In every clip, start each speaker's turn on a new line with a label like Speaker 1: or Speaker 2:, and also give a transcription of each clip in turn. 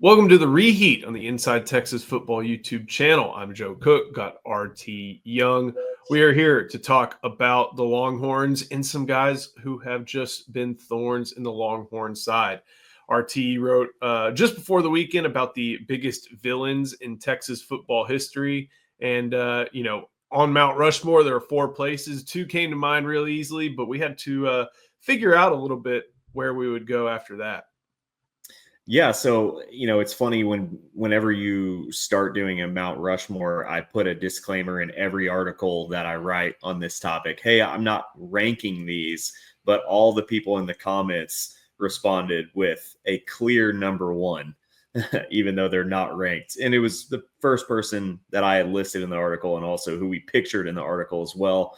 Speaker 1: Welcome to the Reheat on the Inside Texas Football YouTube channel. I'm Joe Cook, got RT Young. We are here to talk about the Longhorns and some guys who have just been thorns in the Longhorn side. RT wrote just before the weekend about the biggest villains in Texas football history. And, on Mount Rushmore, there are four places. Two came to mind real easily, but we had to figure out a little bit where we would go after that.
Speaker 2: Yeah, so it's funny whenever you start doing a Mount Rushmore, I put a disclaimer in every article that I write on this topic. Hey, I'm not ranking these, but all the people in the comments responded with a clear number one, even though they're not ranked. And it was the first person that I had listed in the article and also who we pictured in the article as well.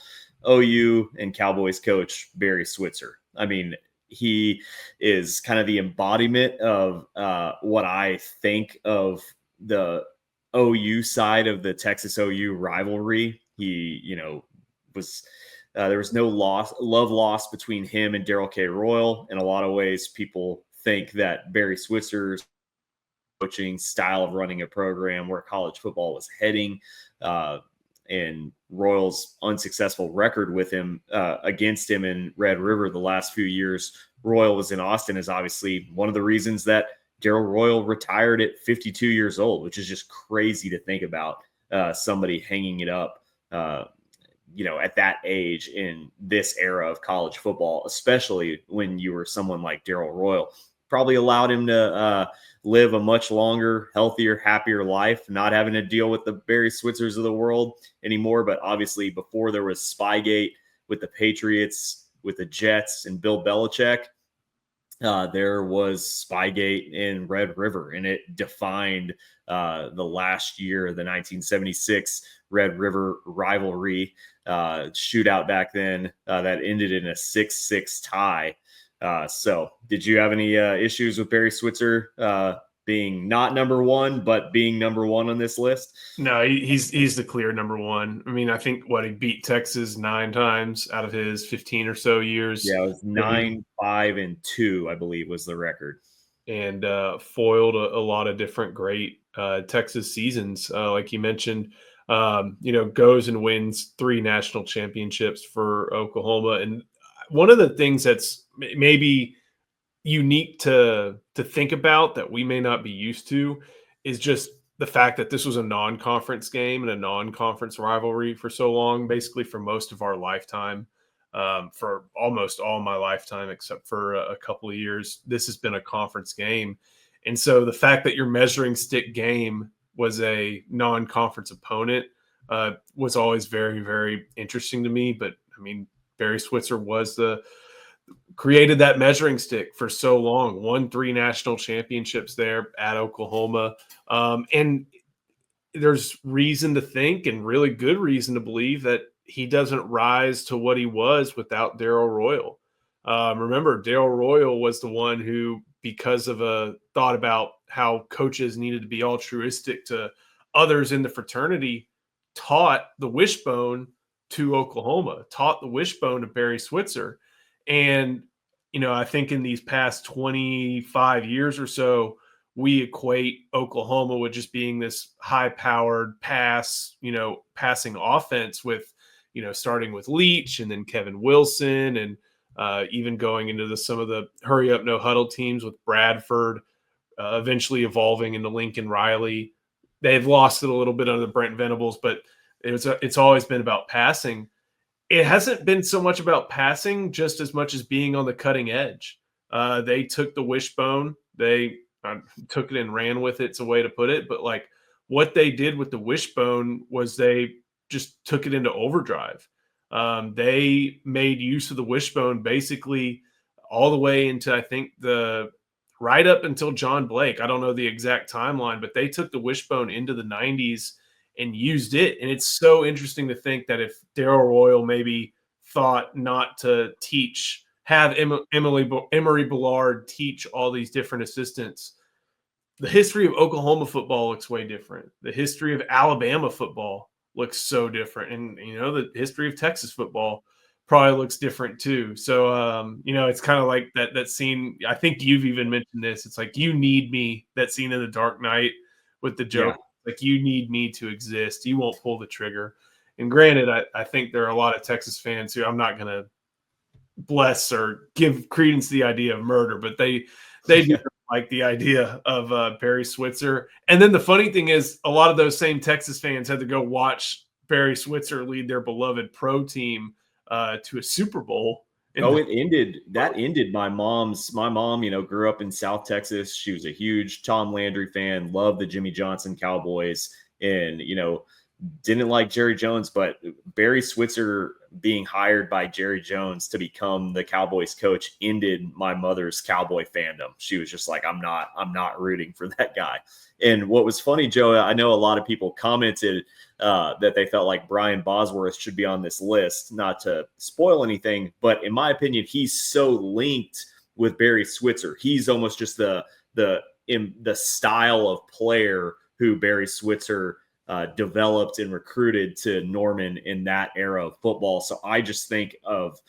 Speaker 2: OU and Cowboys coach Barry Switzer. I mean, he is kind of the embodiment of what I think of the OU side of the Texas OU rivalry. He, was there was no love lost between him and Darrell K. Royal. In a lot of ways, people think that Barry Switzer's coaching style of running a program where college football was heading, and Royal's unsuccessful record with him against him in Red River the last few years. Royal was in Austin is obviously one of the reasons that Darrell Royal retired at 52 years old, which is just crazy to think about, somebody hanging it up, at that age in this era of college football, especially when you were someone like Darrell Royal. Probably allowed him to live a much longer, healthier, happier life, not having to deal with the Barry Switzers of the world anymore. But obviously, before there was Spygate with the Patriots, with the Jets, and Bill Belichick, there was Spygate in Red River, and it defined the last year, the 1976 Red River rivalry shootout back then that ended in a 6-6 tie. So did you have any issues with Barry Switzer being not number one, but being number one on this list?
Speaker 1: No, he's the clear number one. I mean, I think he beat Texas 9 times out of his 15 or so years.
Speaker 2: Yeah, it was 9, 5, and 2, I believe, was the record.
Speaker 1: And foiled a lot of different great Texas seasons. Like you mentioned, goes and wins 3 national championships for Oklahoma. And one of the things that's maybe unique to think about that we may not be used to is just the fact that this was a non-conference game and a non-conference rivalry for so long, basically for most of our lifetime, for almost all my lifetime, except for a couple of years, this has been a conference game. And so the fact that your measuring stick game was a non-conference opponent was always very, very interesting to me. But I mean, Barry Switzer created that measuring stick for so long, won 3 national championships there at Oklahoma. And there's reason to think, and really good reason to believe, that he doesn't rise to what he was without Darrell Royal. Remember, Darrell Royal was the one who, because of a thought about how coaches needed to be altruistic to others in the fraternity, taught the wishbone to Oklahoma, taught the wishbone to Barry Switzer. And, I think in these past 25 years or so, we equate Oklahoma with just being this high-powered passing offense with, starting with Leach and then Kevin Wilson and even going into some of the hurry-up, no-huddle teams with Bradford, eventually evolving into Lincoln Riley. They've lost it a little bit under Brent Venables, but it's always been about passing. It hasn't been so much about passing, just as much as being on the cutting edge. They took the wishbone, they took it and ran with it. It's a way to put it. But like what they did with the wishbone was they just took it into overdrive. They made use of the wishbone basically all the way into, I think, right up until John Blake. I don't know the exact timeline, but they took the wishbone into the 90s and used it. And it's so interesting to think that if Darrell Royal maybe thought not to have Emory Bellard teach all these different assistants, the history of Oklahoma football looks way different. The history of Alabama football looks so different. And, the history of Texas football probably looks different too. So, it's kind of like that scene. I think you've even mentioned this. It's like, you need me, that scene in The Dark Knight with the
Speaker 2: Yeah.
Speaker 1: Joker. Like, you need me to exist. You won't pull the trigger. And granted, I think there are a lot of Texas fans who I'm not going to bless or give credence to the idea of murder, but they do
Speaker 2: Yeah.
Speaker 1: like the idea of Barry Switzer. And then the funny thing is, a lot of those same Texas fans had to go watch Barry Switzer lead their beloved pro team to a Super Bowl.
Speaker 2: Oh, that ended my mom, grew up in South Texas. She was a huge Tom Landry fan, loved the Jimmy Johnson Cowboys, and, didn't like Jerry Jones, but Barry Switzer being hired by Jerry Jones to become the Cowboys coach ended my mother's Cowboy fandom. She was just like, I'm not rooting for that guy. And what was funny, Joe, I know a lot of people commented that they felt like Brian Bosworth should be on this list, not to spoil anything, but in my opinion, he's so linked with Barry Switzer. He's almost just the style of player who Barry Switzer developed and recruited to Norman in that era of football. So I just think of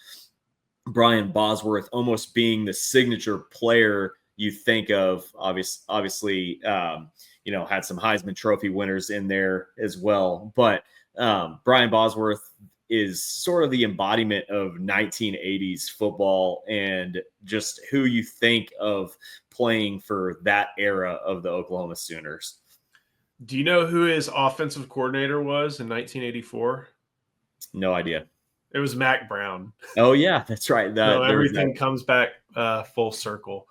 Speaker 2: Brian Bosworth almost being the signature player you think of. Obviously, had some Heisman Trophy winners in there as well. But Brian Bosworth is sort of the embodiment of 1980s football and just who you think of playing for that era of the Oklahoma Sooners.
Speaker 1: Do you know who his offensive coordinator was in 1984?
Speaker 2: No idea.
Speaker 1: It was Mac Brown.
Speaker 2: Oh, yeah, that's right.
Speaker 1: Everything comes back full circle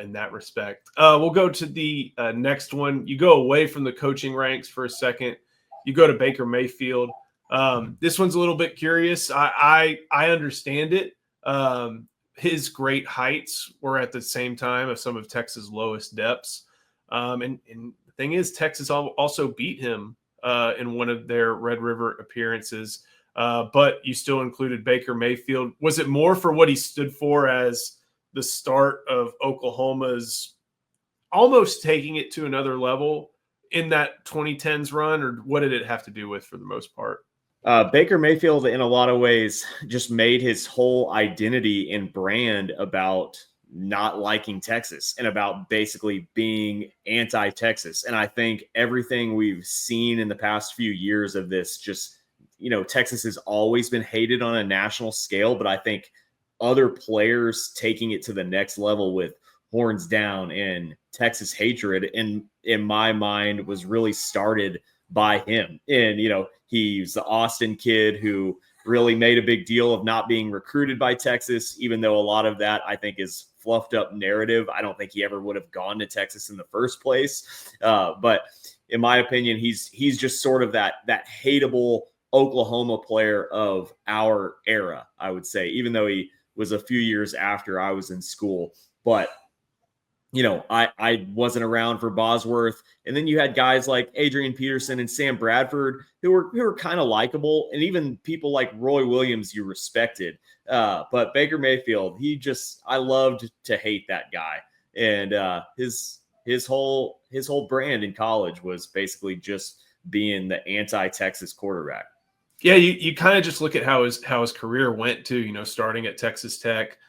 Speaker 1: in that respect. We'll go to the next one. You go away from the coaching ranks for a second. You go to Baker Mayfield. This one's a little bit curious. I understand it. His great heights were at the same time of some of Texas' lowest depths. And the thing is, Texas also beat him in one of their Red River appearances. But you still included Baker Mayfield. Was it more for what he stood for as the start of Oklahoma's almost taking it to another level in that 2010s run, or what did it have to do with for the most part?
Speaker 2: Baker Mayfield, in a lot of ways, just made his whole identity and brand about not liking Texas and about basically being anti-Texas. And I think everything we've seen in the past few years of this, just, Texas has always been hated on a national scale, but I think other players taking it to the next level with horns down and Texas hatred, and in my mind, was really started by him. And, he's the Austin kid who really made a big deal of not being recruited by Texas, even though a lot of that, I think, is fluffed up narrative. I don't think he ever would have gone to Texas in the first place. But in my opinion, he's just sort of that hateable Oklahoma player of our era, I would say, even though he was a few years after I was in school. But I wasn't around for Bosworth. And then you had guys like Adrian Peterson and Sam Bradford who were kind of likable, and even people like Roy Williams you respected. But Baker Mayfield, I loved to hate that guy. And his whole brand in college was basically just being the anti-Texas quarterback.
Speaker 1: Yeah, you kind of just look at how his career went too, starting at Texas Tech,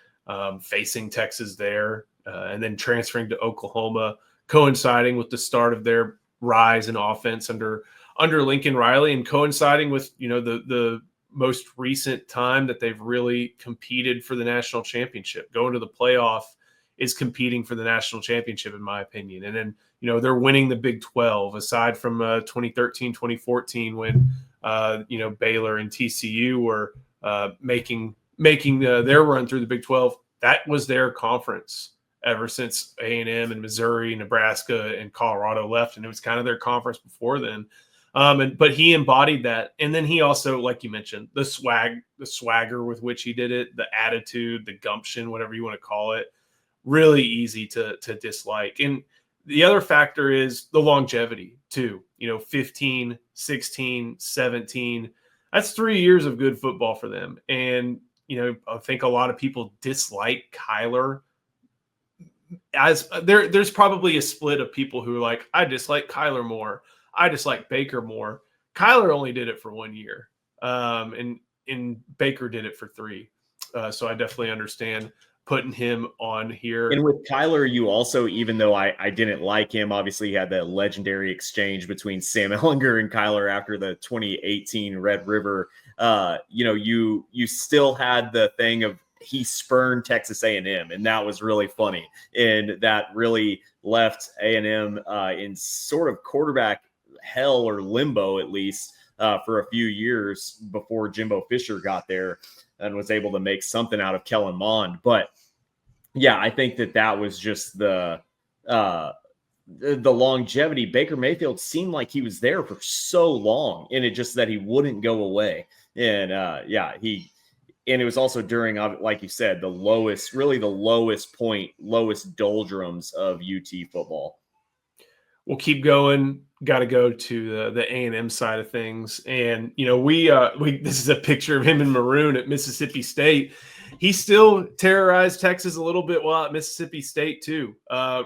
Speaker 1: facing Texas there, and then transferring to Oklahoma, coinciding with the start of their rise in offense under Lincoln Riley, and coinciding with the most recent time that they've really competed for the national championship. Going to the playoff is competing for the national championship, in my opinion. And then they're winning the Big 12, aside from 2013, 2014 when Baylor and TCU were making their run through the Big 12. That was their conference ever since A&M and Missouri, Nebraska, and Colorado left, and it was kind of their conference before then. But he embodied that, and then he also, like you mentioned, the swagger with which he did it, the attitude, the gumption, whatever you want to call it, really easy to dislike. And the other factor is the longevity too. 15, 16, 17. That's 3 years of good football for them. And I think a lot of people dislike Kyler. As there's probably a split of people who are like, I dislike Kyler more, I dislike Baker more. Kyler only did it for 1 year, and and Baker did it for 3. So I definitely understand putting him on here.
Speaker 2: And with Kyler, you also, even though I didn't like him, obviously he had the legendary exchange between Sam Ehlinger and Kyler after the 2018 Red River. You still had the thing of he spurned Texas A&M, and that was really funny. And that really left A&M in sort of quarterback hell or limbo, at least, for a few years before Jimbo Fisher got there and was able to make something out of Kellen Mond. But yeah, I think that was just the longevity. Baker Mayfield seemed like he was there for so long, and it just that he wouldn't go away. And and it was also during, like you said, the lowest point, lowest doldrums of UT football.
Speaker 1: We'll keep going. Got to go to the A&M side of things, and we this is a picture of him in maroon at Mississippi State. He still terrorized Texas a little bit while at Mississippi State too.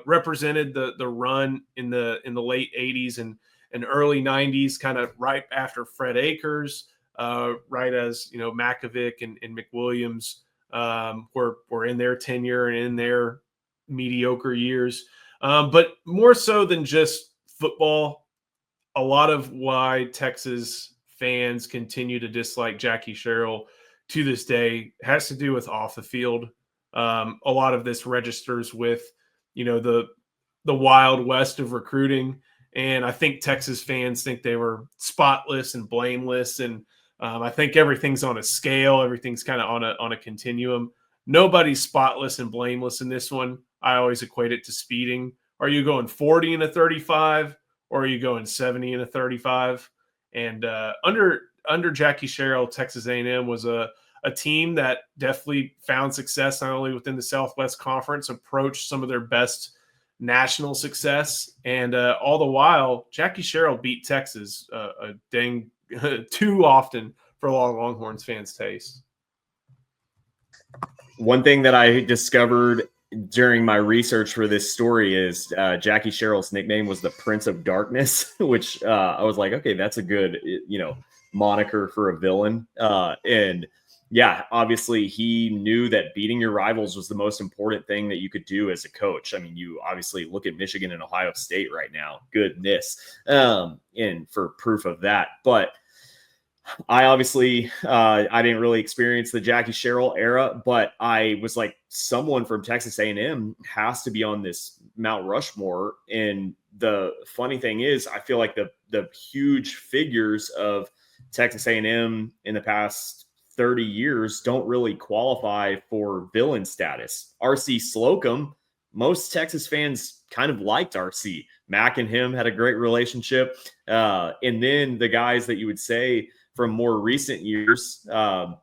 Speaker 1: Represented the run in the late '80s and early '90s, kind of right after Fred Akers, right as Makovic and McWilliams were in their tenure and in their mediocre years. But more so than just football, a lot of why Texas fans continue to dislike Jackie Sherrill to this day has to do with off the field. A lot of this registers with, the Wild West of recruiting. And I think Texas fans think they were spotless and blameless. And I think everything's on a scale. Everything's kind of on a continuum. Nobody's spotless and blameless in this one. I always equate it to speeding. Are you going 40 in a 35, or are you going 70 in a 35? And under Jackie Sherrill, Texas A&M was a team that definitely found success not only within the Southwest Conference, approached some of their best national success, and all the while, Jackie Sherrill beat Texas a dang too often for Longhorns fans' taste.
Speaker 2: One thing that I discovered during my research for this story is Jackie Sherrill's nickname was the Prince of Darkness, which I was like, okay, that's a good, moniker for a villain. And yeah, obviously he knew that beating your rivals was the most important thing that you could do as a coach. I mean, you obviously look at Michigan and Ohio State right now, goodness, and for proof of that. But I obviously, I didn't really experience the Jackie Sherrill era, but I was like, someone from Texas A&M has to be on this Mount Rushmore. And the funny thing is, I feel like the huge figures of Texas A&M in the past 30 years don't really qualify for villain status. R.C. Slocum, most Texas fans kind of liked R.C. Mac and him had a great relationship. And then the guys that you would say from more recent years, I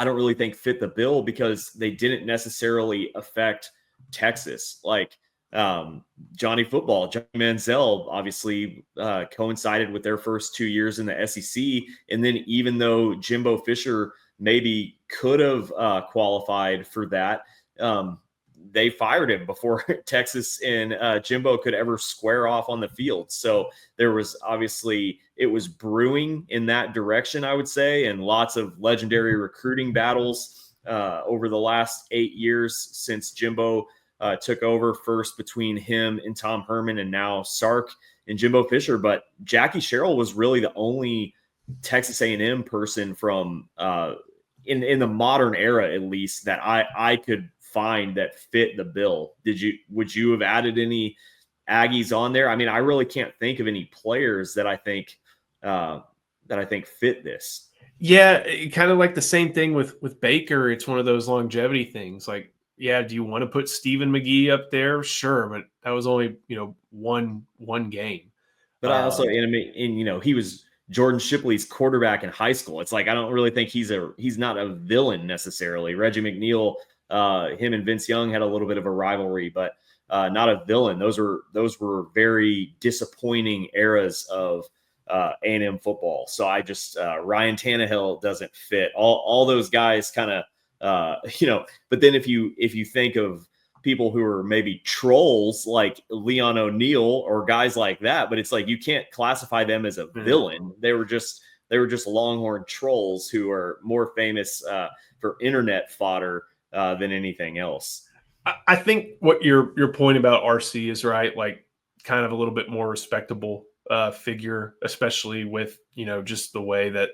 Speaker 2: don't really think fit the bill because they didn't necessarily affect Texas. Like Johnny Football, Johnny Manziel, obviously coincided with their first 2 years in the SEC. And then even though Jimbo Fisher maybe could have qualified for that, they fired him before Texas and Jimbo could ever square off on the field. So there was obviously, it was brewing in that direction, I would say, and lots of legendary recruiting battles over the last 8 years since Jimbo took over, first between him and Tom Herman and now Sark and Jimbo Fisher. But Jackie Sherrill was really the only Texas A&M person from in the modern era, at least, that I could find that fit the bill. Would you have added any Aggies on there? I mean, I really can't think of any players that I think fit this.
Speaker 1: Yeah, kind of like the same thing with Baker. It's one of those longevity things. Like, yeah, do you want to put Stephen McGee up there? Sure, but that was only one game.
Speaker 2: But I also, he was Jordan Shipley's quarterback in high school. It's like I don't really think he's not a villain necessarily. Reggie McNeil, him and Vince Young had a little bit of a rivalry, but not a villain. Those were very disappointing eras of A&M football. So I just Ryan Tannehill doesn't fit. All those guys kind of But then if you think of people who are maybe trolls like Leon O'Neal or guys like that, but it's like you can't classify them as a villain. They were just They were just Longhorn trolls who are more famous for internet fodder than anything else.
Speaker 1: I think what your point about RC is right. Like, kind of a little bit more respectable figure, especially with just the way that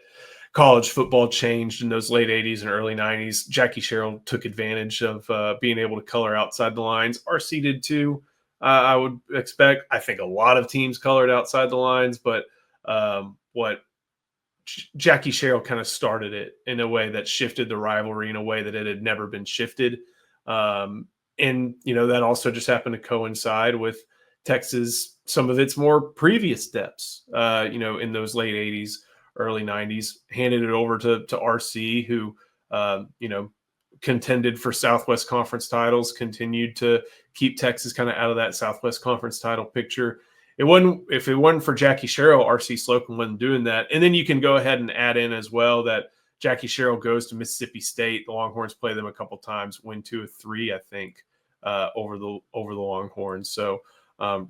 Speaker 1: college football changed in those late 80s and early 90s. Jackie Sherrill took advantage of being able to color outside the lines. RC did too. I would expect. I think a lot of teams colored outside the lines, but what Jackie Sherrill kind of started it in a way that shifted the rivalry in a way that it had never been shifted. And that also just happened to coincide with Texas, some of its more previous steps, in those late 80s, early 90s, handed it over to RC, who, contended for Southwest Conference titles, continued to keep Texas kind of out of that Southwest Conference title picture. If it wasn't for Jackie Sherrill, RC Slocum wasn't doing that. And then you can go ahead and add in as well that Jackie Sherrill goes to Mississippi State. The Longhorns play them a couple times, win 2 of 3, I think, over the Longhorns. So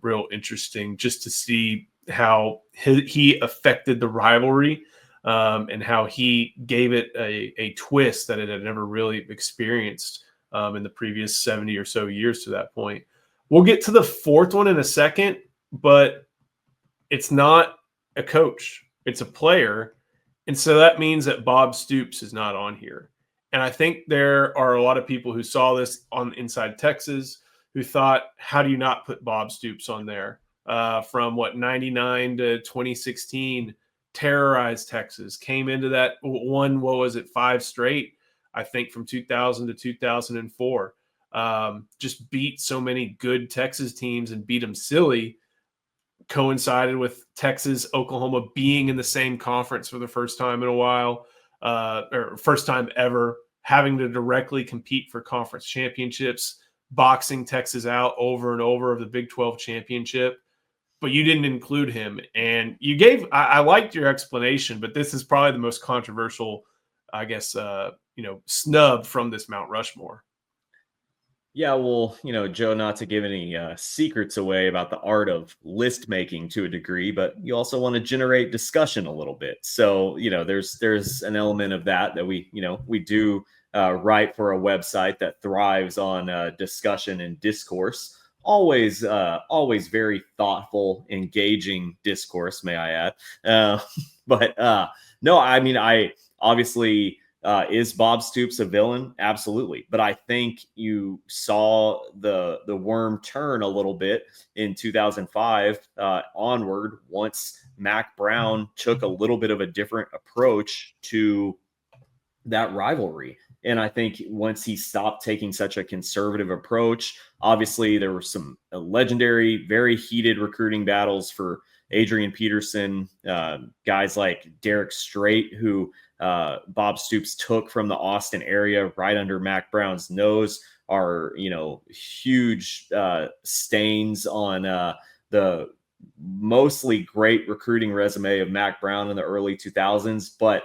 Speaker 1: real interesting just to see how he affected the rivalry, and how he gave it a twist that it had never really experienced in the previous 70 or so years to that point. We'll get to the fourth one in a second, but it's not a coach. It's a player. And so that means that Bob Stoops is not on here. And I think there are a lot of people who saw this on Inside Texas who thought, how do you not put Bob Stoops on there? From 99 to 2016, terrorized Texas, came into that one, 5 straight, I think, from 2000 to 2004. Just beat so many good Texas teams and beat them silly. Coincided with Texas, Oklahoma being in the same conference for the first time in a while, or first time ever, having to directly compete for conference championships, boxing Texas out over and over of the Big 12 championship. But you didn't include him. And I liked your explanation, but this is probably the most controversial, I guess, snub from this Mount Rushmore.
Speaker 2: Yeah, well, Joe, not to give any secrets away about the art of list making to a degree, but you also want to generate discussion a little bit. So, there's an element of that we do write for a website that thrives on discussion and discourse. Always very thoughtful, engaging discourse, may I add. But no, I mean, I obviously. Is Bob Stoops a villain? Absolutely. But I think you saw the worm turn a little bit in 2005 onward once Mack Brown took a little bit of a different approach to that rivalry. And I think once he stopped taking such a conservative approach, obviously there were some legendary, very heated recruiting battles for Adrian Peterson, guys like Derek Strait, who Bob Stoops took from the Austin area right under Mack Brown's nose, are huge stains on the mostly great recruiting resume of Mack Brown in the early 2000s. But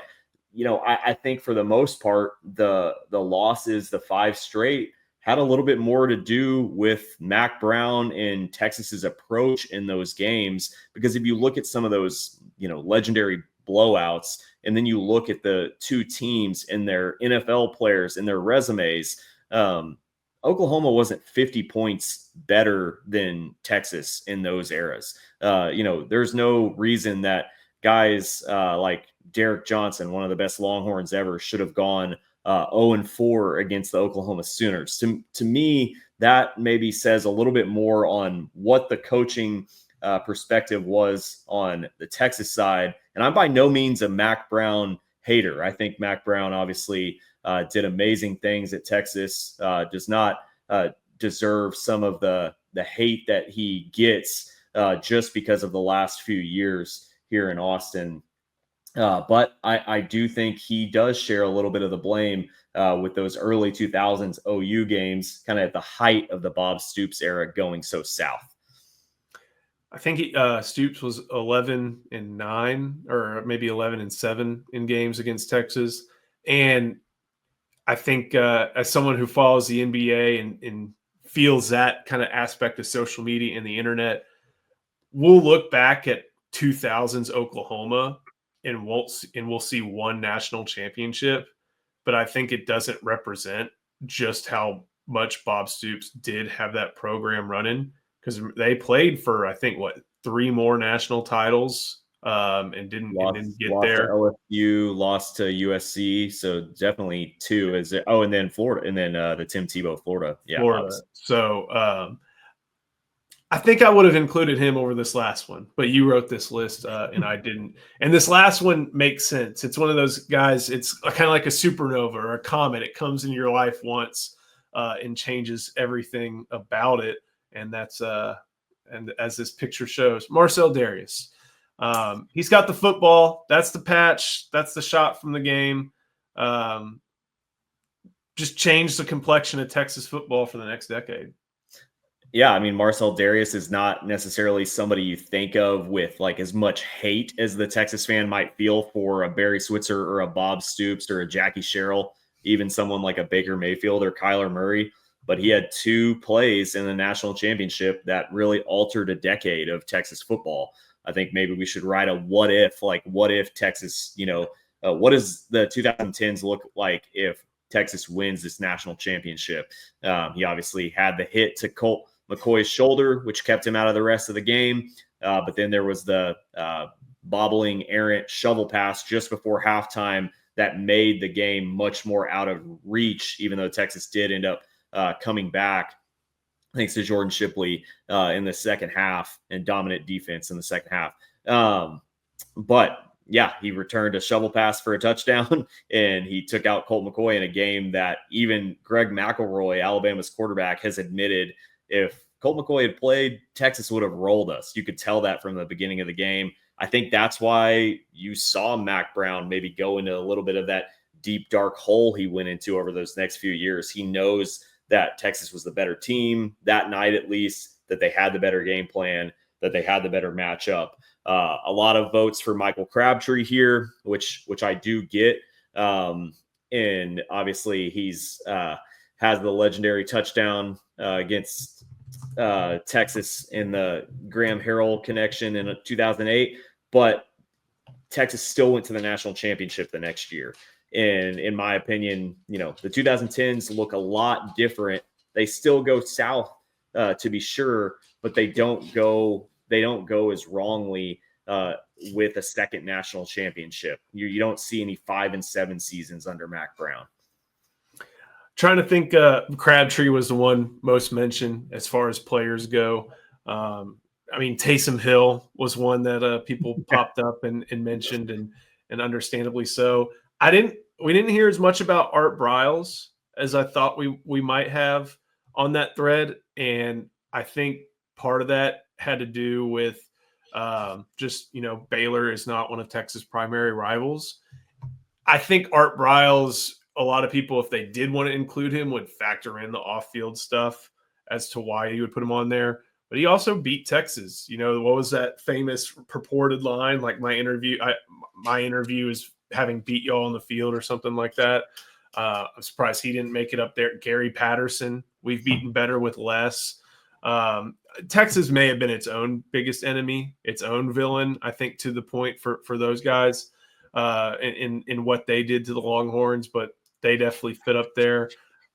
Speaker 2: I think for the most part, the losses, the 5 straight, had a little bit more to do with Mack Brown and Texas's approach in those games. Because if you look at some of those, legendary blowouts, and then you look at the two teams and their NFL players and their resumes, Oklahoma wasn't 50 points better than Texas in those eras. There's no reason that guys like Derek Johnson, one of the best Longhorns ever, should have gone 0-4 against the Oklahoma Sooners. To me, that maybe says a little bit more on what the coaching perspective was on the Texas side. And I'm by no means a Mack Brown hater. I think Mack Brown obviously did amazing things at Texas, does not deserve some of the hate that he gets just because of the last few years here in Austin. But I do think he does share a little bit of the blame with those early 2000s OU games, kind of at the height of the Bob Stoops era going so south.
Speaker 1: I think Stoops was 11-9 or maybe 11-7 in games against Texas. And I think as someone who follows the NBA and feels that kind of aspect of social media and the internet, we'll look back at 2000s Oklahoma and we'll see one national championship, but I think it doesn't represent just how much Bob Stoops did have that program running, because they played for, I think, what, 3 more national titles, and didn't get
Speaker 2: Lost to
Speaker 1: there.
Speaker 2: LSU, lost to USC, so definitely 2. Is it? Oh, and then Florida, and then the Tim Tebow Florida,
Speaker 1: Florida.
Speaker 2: obviously.
Speaker 1: So I think I would have included him over this last one, but you wrote this list and I didn't. And this last one makes sense. It's one of those guys, it's kind of like a supernova or a comet. It comes into your life once and changes everything about it. And that's, and as this picture shows, Marcel Darius. He's got the football. That's the patch. That's the shot from the game. Just changed the complexion of Texas football for the next decade.
Speaker 2: Yeah, I mean, Marcel Darius is not necessarily somebody you think of with like as much hate as the Texas fan might feel for a Barry Switzer or a Bob Stoops or a Jackie Sherrill, even someone like a Baker Mayfield or Kyler Murray. But he had 2 plays in the national championship that really altered a decade of Texas football. I think maybe we should write a what if, like what if Texas, what does the 2010s look like if Texas wins this national championship? He obviously had the hit to Colt McCoy's shoulder, which kept him out of the rest of the game. But then there was the bobbling, errant shovel pass just before halftime that made the game much more out of reach, even though Texas did end up coming back thanks to Jordan Shipley in the second half and dominant defense in the second half. But yeah, he returned a shovel pass for a touchdown, and he took out Colt McCoy in a game that even Greg McElroy, Alabama's quarterback, has admitted if Colt McCoy had played, Texas would have rolled us. You could tell that from the beginning of the game. I think that's why you saw Mac Brown maybe go into a little bit of that deep, dark hole he went into over those next few years. He knows that Texas was the better team that night, at least, that they had the better game plan, that they had the better matchup. A lot of votes for Michael Crabtree here, which I do get. And obviously he's has the legendary touchdown against Texas in the Graham Harrell connection in 2008, but Texas still went to the national championship the next year. And in my opinion, the 2010s look a lot different. They still go south to be sure, but they don't go as wrongly with a second national championship. You don't see any 5-7 seasons under Mac Brown.
Speaker 1: Trying to think, Crabtree was the one most mentioned as far as players go. I mean, Taysom Hill was one that people popped up and mentioned, and understandably so. We didn't hear as much about Art Briles as I thought we might have on that thread, and I think part of that had to do with just Baylor is not one of Texas' primary rivals. I think Art Briles, a lot of people, if they did want to include him, would factor in the off-field stuff as to why you would put him on there. But he also beat Texas. What was that famous purported line? Like my interview is having beat y'all on the field or something like that. I'm surprised he didn't make it up there. Gary Patterson, we've beaten better with less. Texas may have been its own biggest enemy, its own villain, I think, to the point for those guys in what they did to the Longhorns, but they definitely fit up there.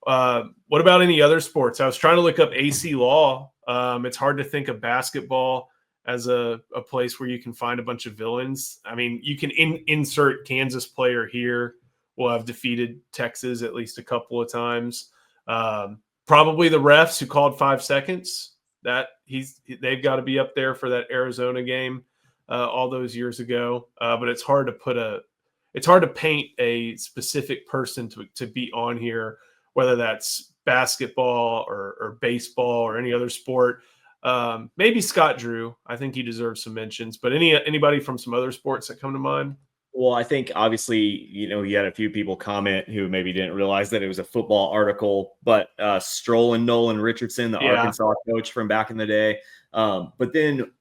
Speaker 1: What about any other sports? I was trying to look up AC Law. It's hard to think of basketball as a place where you can find a bunch of villains. I mean, you can insert Kansas player here. Will have defeated Texas at least a couple of times. Probably the refs who called 5 seconds. They've got to be up there for that Arizona game all those years ago. But it's hard to paint a specific person to be on here, whether that's basketball or baseball or any other sport. Maybe Scott Drew. I think he deserves some mentions. But anybody from some other sports that come to mind?
Speaker 2: Well, I think obviously, you had a few people comment who maybe didn't realize that it was a football article, but Stroll and Nolan Richardson, the Arkansas coach from back in the day. But then,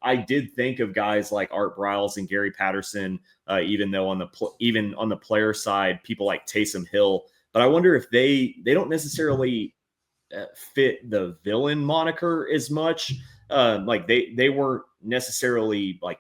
Speaker 2: I did think of guys like Art Briles and Gary Patterson, even though even on the player side, people like Taysom Hill. But I wonder if they don't necessarily fit the villain moniker as much. Like they weren't necessarily like,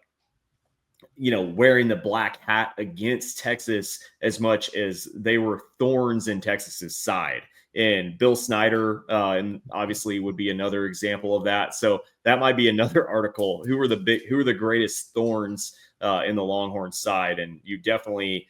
Speaker 2: wearing the black hat against Texas as much as they were thorns in Texas's side. And Bill Snyder, and obviously would be another example of that. So that might be another article. Who are the greatest thorns in the Longhorn side? And you definitely,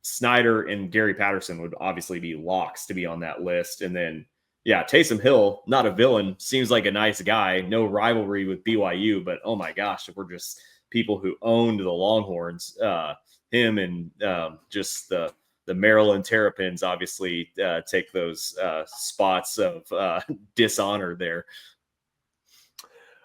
Speaker 2: Snyder and Gary Patterson would obviously be locks to be on that list. And then, yeah, Taysom Hill, not a villain, seems like a nice guy. No rivalry with BYU, but oh my gosh, if we're just people who owned the Longhorns, him and just the Maryland Terrapins obviously take those spots of dishonor there.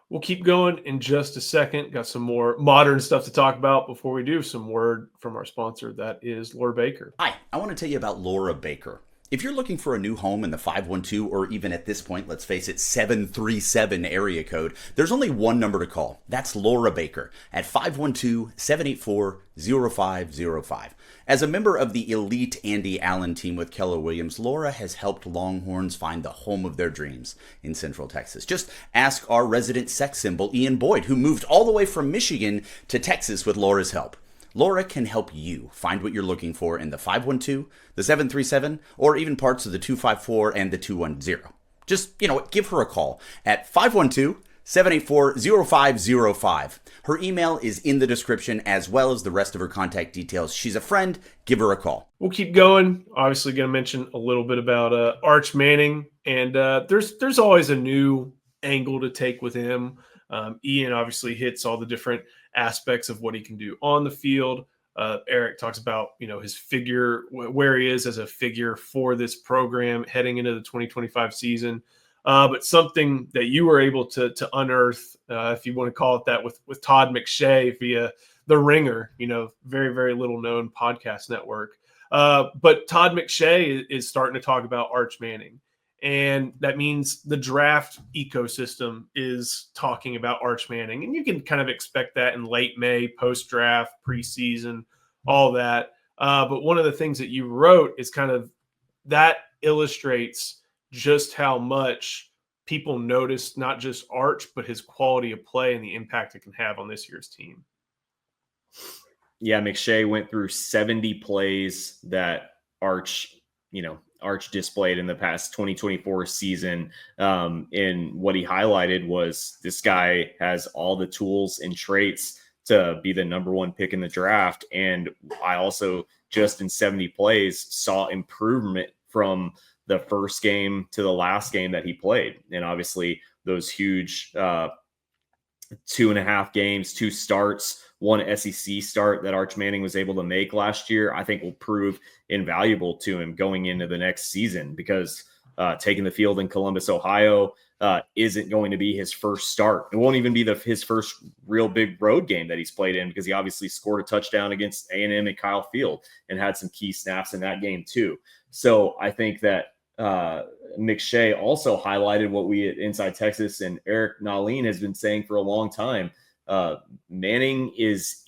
Speaker 1: We'll keep going in just a second. Got some more modern stuff to talk about before we do. Some word from our sponsor, that is Laura Baker.
Speaker 3: Hi, I want to tell you about Laura Baker. If you're looking for a new home in the 512 or even at this point, let's face it, 737 area code, there's only one number to call. That's Laura Baker at 512-784-0505. As a member of the elite Andy Allen team with Keller Williams, Laura has helped Longhorns find the home of their dreams in Central Texas. Just ask our resident sex symbol, Ian Boyd, who moved all the way from Michigan to Texas with Laura's help. Laura can help you find what you're looking for in the 512, the 737, or even parts of the 254 and the 210. Just, give her a call at 512-784-0505. Her email is in the description as well as the rest of her contact details. She's a friend. Give her a call.
Speaker 1: We'll keep going. Obviously going to mention a little bit about Arch Manning, and there's always a new angle to take with him. Ian obviously hits all the different aspects of what he can do on the field. Eric talks about, his figure, where he is as a figure for this program heading into the 2025 season. But something that you were able to unearth, if you want to call it that, with Todd McShay via The Ringer, very, very little known podcast network. But Todd McShay is starting to talk about Arch Manning. And that means the draft ecosystem is talking about Arch Manning. And you can kind of expect that in late May, post-draft, preseason, all that. But one of the things that you wrote is kind of that illustrates just how much people notice not just Arch, but his quality of play and the impact it can have on this year's team.
Speaker 2: Yeah, McShay went through 70 plays that Arch displayed in the past 2024 season. And what he highlighted was this guy has all the tools and traits to be the number one pick in the draft. And I also, just in 70 plays, saw improvement from the first game to the last game that he played. And obviously those huge 2.5 games, 2 starts, 1 SEC start that Arch Manning was able to make last year, I think will prove invaluable to him going into the next season, because taking the field in Columbus, Ohio isn't going to be his first start. It won't even be his first real big road game that he's played in, because he obviously scored a touchdown against A&M at Kyle Field and had some key snaps in that game too. So I think that McShay also highlighted what we at Inside Texas and Eric Nahlin has been saying for a long time. Manning is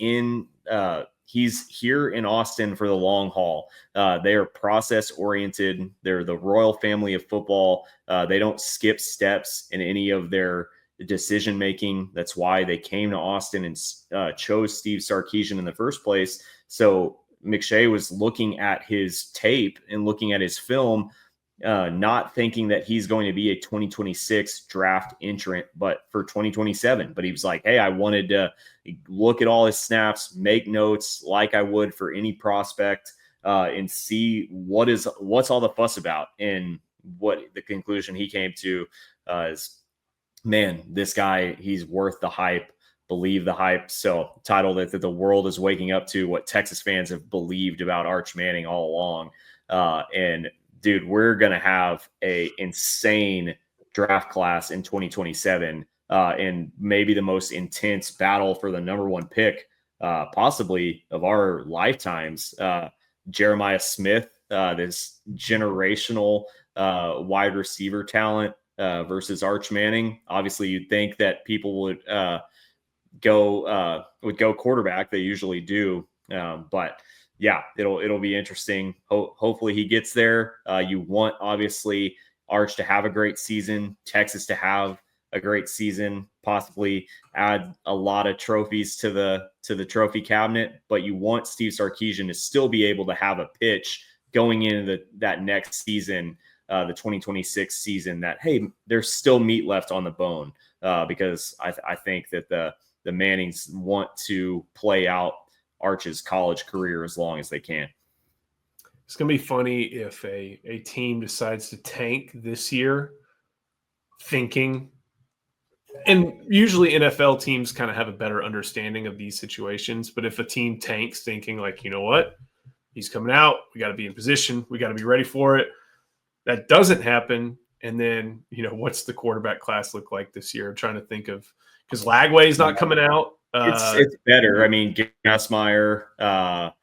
Speaker 2: he's here in Austin for the long haul. They are process oriented. They're the royal family of football. They don't skip steps in any of their decision making. That's why they came to Austin and chose Steve Sarkisian in the first place. So McShay was looking at his tape and looking at his film, not thinking that he's going to be a 2026 draft entrant, but for 2027. But he was like, hey, I wanted to look at all his snaps, make notes like I would for any prospect, and see what's all the fuss about. And what the conclusion he came to is, man, this guy, he's worth the hype. Believe the hype. So titled it that the world is waking up to what Texas fans have believed about Arch Manning all along. And dude, we're going to have a insane draft class in 2027, and maybe the most intense battle for the number one pick, possibly of our lifetimes. Jeremiah Smith, this generational wide receiver talent versus Arch Manning. Obviously, you'd think that people would go quarterback. They usually do, but yeah, it'll be interesting. Hopefully he gets there. You want, obviously, Arch to have a great season, Texas to have a great season, possibly add a lot of trophies to the trophy cabinet, but you want Steve Sarkisian to still be able to have a pitch going into that next season, the 2026 season, that, hey, there's still meat left on the bone, because I think that the Mannings want to play out Arch's college career as long as they can.
Speaker 1: It's going to be funny if a team decides to tank this year thinking, and usually NFL teams kind of have a better understanding of these situations, but if a team tanks thinking like, you know what, he's coming out, we got to be in position, we got to be ready for it. That doesn't happen. And then, what's the quarterback class look like this year? I'm trying to think of, because Lagway's not coming out.
Speaker 2: It's better. I mean, Gassmeyer,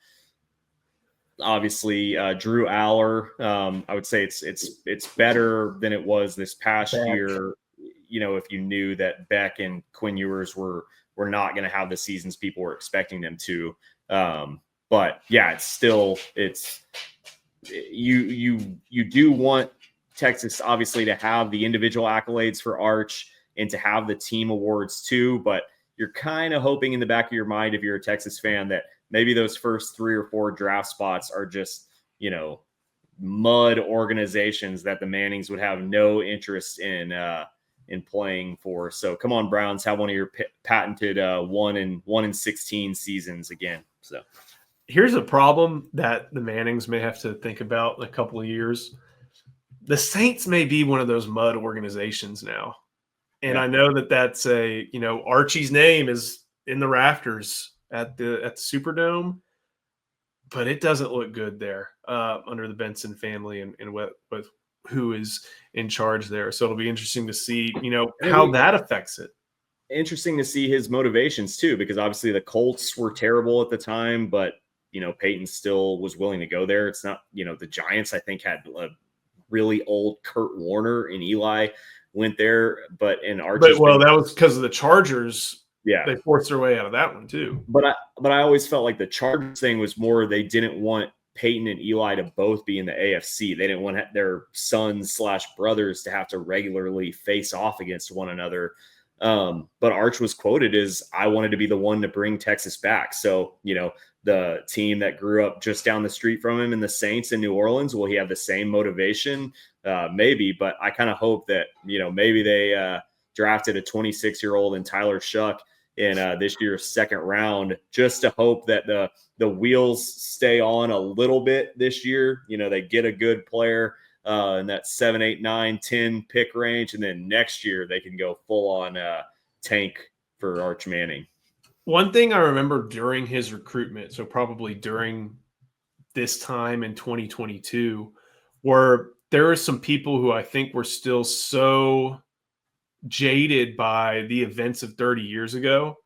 Speaker 2: obviously Drew Aller. I would say it's better than it was this past year. If you knew that Beck and Quinn Ewers were not going to have the seasons people were expecting them to. But yeah, you do want Texas obviously to have the individual accolades for Arch and to have the team awards too, but you're kind of hoping in the back of your mind, if you're a Texas fan, that maybe those first 3 or 4 draft spots are just, mud organizations that the Mannings would have no interest in playing for. So come on, Browns, have one of your patented 1-16 seasons again. So
Speaker 1: here's a problem that the Mannings may have to think about in a couple of years. The Saints may be one of those mud organizations now. And I know that's Archie's name is in the rafters at the Superdome, but it doesn't look good there under the Benson family and with who is in charge there. So it'll be interesting to see, how that affects it.
Speaker 2: Interesting to see his motivations too, because obviously the Colts were terrible at the time, but Peyton still was willing to go there. It's not, the Giants, I think, had a really old Kurt Warner, and Eli went there, but in Archie's.
Speaker 1: But that was because of the Chargers.
Speaker 2: Yeah,
Speaker 1: they forced their way out of that one too.
Speaker 2: But I always felt like the Chargers thing was more, they didn't want Peyton and Eli to both be in the AFC. They didn't want their sons/brothers to have to regularly face off against one another. But Arch was quoted as, I wanted to be the one to bring Texas back. So, the team that grew up just down the street from him in the Saints in New Orleans, will he have the same motivation? Maybe, but I kind of hope that, maybe they drafted a 26-year-old in Tyler Shuck in this year's second round, just to hope that the wheels stay on a little bit this year. They get a good player in that 7, 8, 9, 10 pick range, and then next year they can go full on tank for Arch Manning.
Speaker 1: One thing I remember during his recruitment, so probably during this time in 2022, were there were some people who I think were still so jaded by the events of 30 years ago,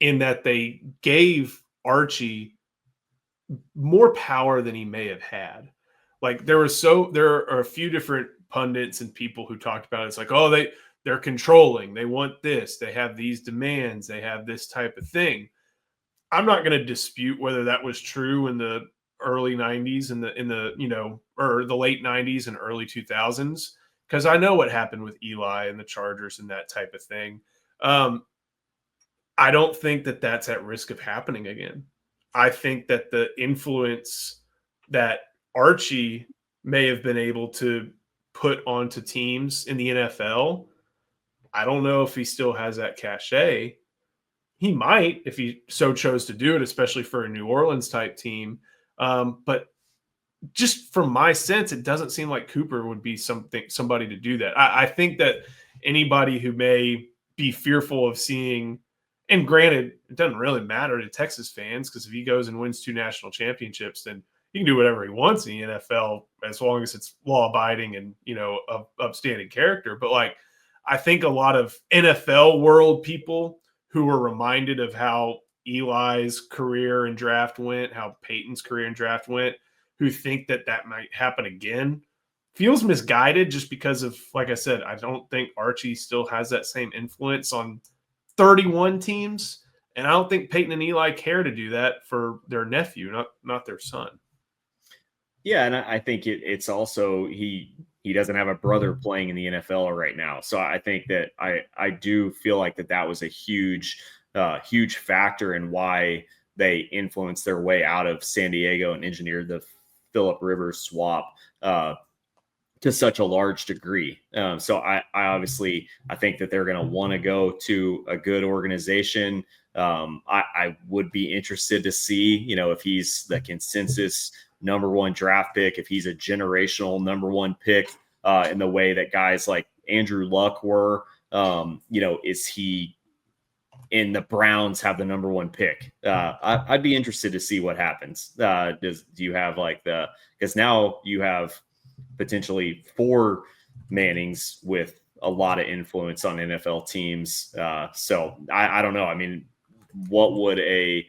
Speaker 1: in that they gave Archie more power than he may have had. Like there are a few different pundits and people who talked about it. It's like, oh, they're controlling. They want this. They have these demands. They have this type of thing. I'm not going to dispute whether that was true in the early 90s and or the late 90s and early 2000s, because I know what happened with Eli and the Chargers and that type of thing. I don't think that that's at risk of happening again. I think that the influence that Archie may have been able to put onto teams in the NFL, I don't know if he still has that cachet. He might, if he so chose to do it, especially for a New Orleans type team. But just from my sense, it doesn't seem like Cooper would be somebody to do that. I think that anybody who may be fearful of seeing, and granted, it doesn't really matter to Texas fans, because if he goes and wins 2 national championships, then he can do whatever he wants in the NFL as long as it's law abiding and, of upstanding character. But like, I think a lot of NFL world people who were reminded of how Eli's career and draft went, how Peyton's career and draft went, who think that might happen again, feels misguided, just because of, like I said, I don't think Archie still has that same influence on 31 teams. And I don't think Peyton and Eli care to do that for their nephew, not their son.
Speaker 2: Yeah, and I think it's also, he he doesn't have a brother playing in the NFL right now. So I think that I do feel like that was a huge factor in why they influenced their way out of San Diego and engineered the Phillip Rivers swap to such a large degree. So I obviously, I think that they're going to want to go to a good organization. I would be interested to see, you know, if he's the consensus number one draft pick, if he's a generational number one pick in the way that guys like Andrew Luck were, you know, is he in the Browns have the number one pick? I'd be interested to see what happens. Do you have like because now you have potentially 4 Mannings with a lot of influence on NFL teams. So I don't know. I mean, what would a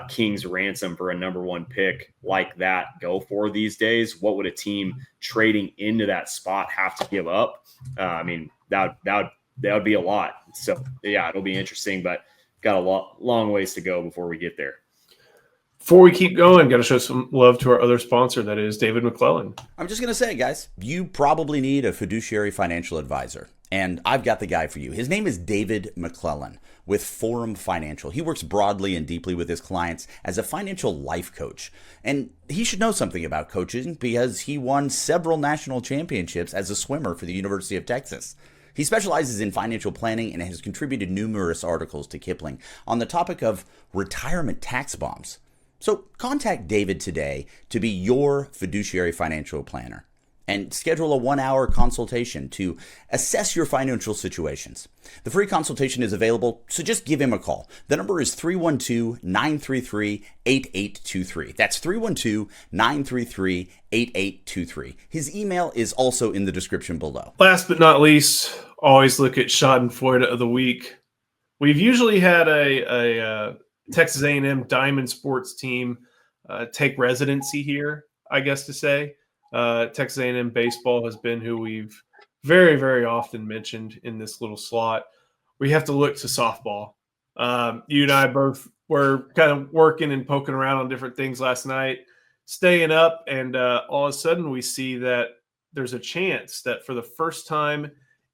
Speaker 2: King's ransom for a number one pick like that go for these days? What would a team trading into that spot have to give up? I mean, that would be a lot. So yeah, it'll be interesting, but got a long ways to go before we get there.
Speaker 1: Before we keep going, got to show some love to our other sponsor, that is David McClellan.
Speaker 3: I'm just going to say, guys, you probably need a fiduciary financial advisor, and I've got the guy for you. His name is David McClellan with Forum Financial. He works broadly and deeply with his clients as a financial life coach, and he should know something about coaching because he won several national championships as a swimmer for the University of Texas. He specializes in financial planning and has contributed numerous articles to Kipling on the topic of retirement tax bombs. So contact David today to be your fiduciary financial planner and schedule a 1-hour consultation to assess your financial situations. The free consultation is available, so just give him a call. The number is 312-933-8823. That's 312-933-8823. His email is also in the description below.
Speaker 1: Last but not least, always look at Schadenfreude of the week. We've usually had a Texas A&M Diamond sports team take residency here, I guess to say. Texas A&M baseball has been who we've very, very often mentioned in this little slot. We have to look to softball. You and I both were kind of working and poking around on different things last night, staying up, and all of a sudden we see that there's a chance that for the first time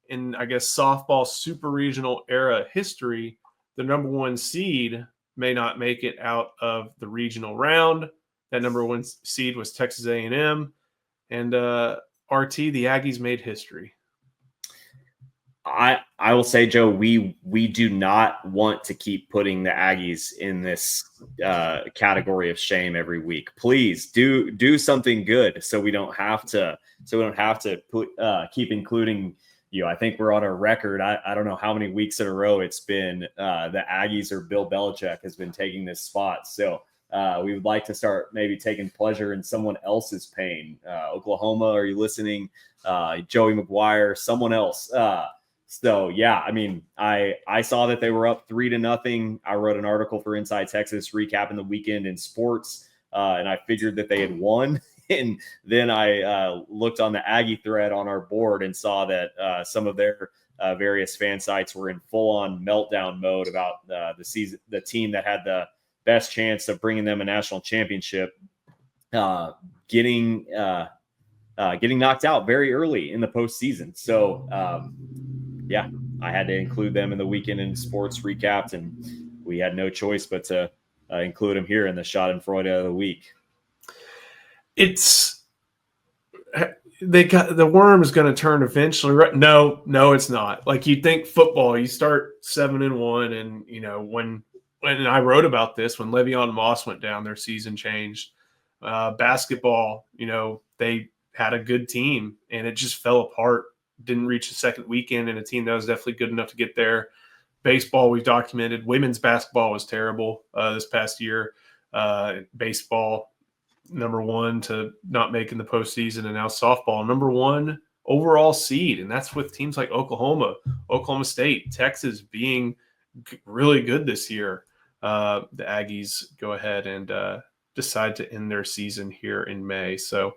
Speaker 1: in, I guess, softball super regional era history, the number one seed may not make it out of the regional round. That number one seed was Texas A&M. And RT, the Aggies made history.
Speaker 2: I will say, Joe, we do not want to keep putting the Aggies in this category of shame every week. Please do something good so we don't have to keep including you. I think we're on a record. I don't know how many weeks in a row it's been the Aggies or Bill Belichick has been taking this spot. So we would like to start maybe taking pleasure in someone else's pain. Oklahoma, are you listening? Joey McGuire, someone else. So yeah, I mean, I saw that they were up 3-0. I wrote an article for Inside Texas recapping the weekend in sports, and I figured that they had won. And then I looked on the Aggie thread on our board and saw that some of their various fan sites were in full-on meltdown mode about the team that had the best chance of bringing them a national championship, getting knocked out very early in the postseason. So, yeah, I had to include them in the weekend in sports recapped, and we had no choice but to include them here in the Schadenfreude of the week.
Speaker 1: The worm is going to turn eventually. Right? No, it's not. Like you think football, you start 7-1, and you know when I wrote about this when Le'Veon Moss went down, their season changed. Basketball, you know, they had a good team and it just fell apart. Didn't reach the second weekend, and a team that was definitely good enough to get there. Baseball, we've documented. Women's basketball was terrible this past year. Baseball, number one to not making the postseason, and now softball, number one overall seed. And that's with teams like Oklahoma, Oklahoma State, Texas being really good this year. The Aggies go ahead and decide to end their season here in May. So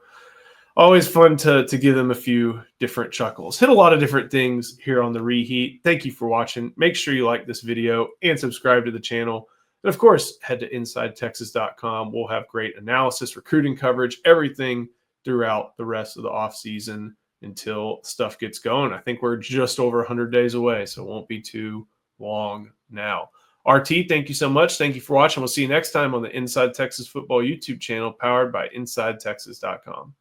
Speaker 1: always fun to give them a few different chuckles. Hit a lot of different things here on the Reheat. Thank you for watching. Make sure you like this video and subscribe to the channel. And of course, head to InsideTexas.com. We'll have great analysis, recruiting coverage, everything throughout the rest of the offseason. until stuff gets going. I think we're just over 100 days away, so it won't be too long now. RT, thank you so much. Thank you for watching. We'll see you next time on the Inside Texas Football YouTube channel, powered by InsideTexas.com.